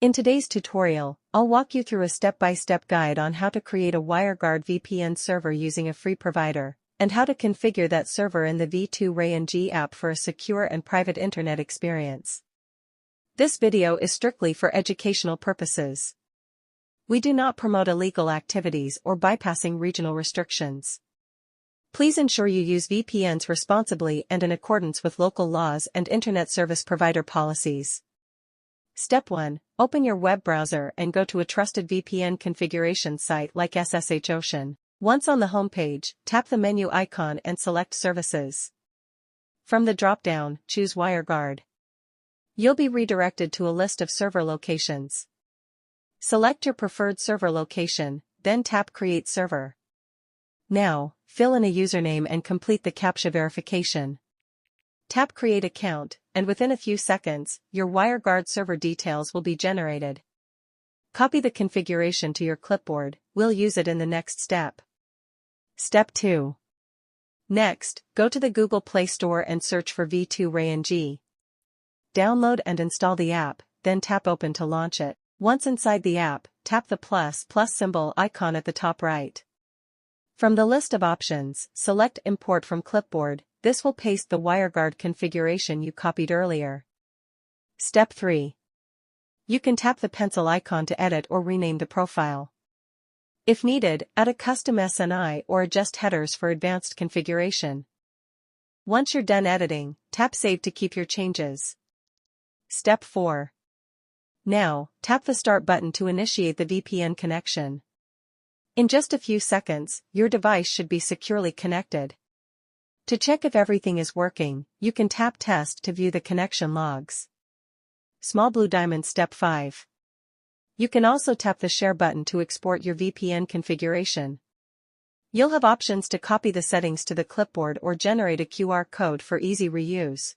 In today's tutorial, I'll walk you through a step-by-step guide on how to create a WireGuard VPN server using a free provider, and how to configure that server in the V2RayNG app for a secure and private internet experience. This video is strictly for educational purposes. We do not promote illegal activities or bypassing regional restrictions. Please ensure you use VPNs responsibly and in accordance with local laws and internet service provider policies. Step 1. Open your web browser and go to a trusted VPN configuration site like SSH Ocean. Once on the home page, tap the menu icon and select Services. From the drop-down, choose WireGuard. You'll be redirected to a list of server locations. Select your preferred server location, then tap Create Server. Now, fill in a username and complete the CAPTCHA verification. Tap Create Account, and within a few seconds, your WireGuard server details will be generated. Copy the configuration to your clipboard, we'll use it in the next step. Step 2. Next, go to the Google Play Store and search for V2RayNG. Download and install the app, then tap Open to launch it. Once inside the app, tap the plus symbol icon at the top right. From the list of options, select Import from Clipboard. This will paste the WireGuard configuration you copied earlier. Step 3. You can tap the pencil icon to edit or rename the profile. If needed, add a custom SNI or adjust headers for advanced configuration. Once you're done editing, tap Save to keep your changes. Step 4. Now, tap the Start button to initiate the VPN connection. In just a few seconds, your device should be securely connected. To check if everything is working, you can tap Test to view the connection logs. Small blue diamond. Step 5. You can also tap the Share button to export your VPN configuration. You'll have options to copy the settings to the clipboard or generate a QR code for easy reuse.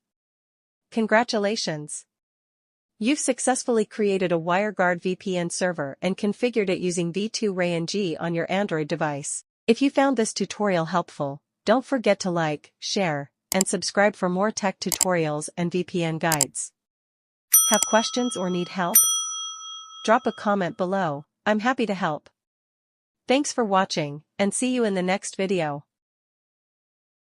Congratulations! You've successfully created a WireGuard VPN server and configured it using V2RayNG on your Android device. If you found this tutorial helpful, don't forget to like, share, and subscribe for more tech tutorials and VPN guides. Have questions or need help? Drop a comment below, I'm happy to help. Thanks for watching, and see you in the next video.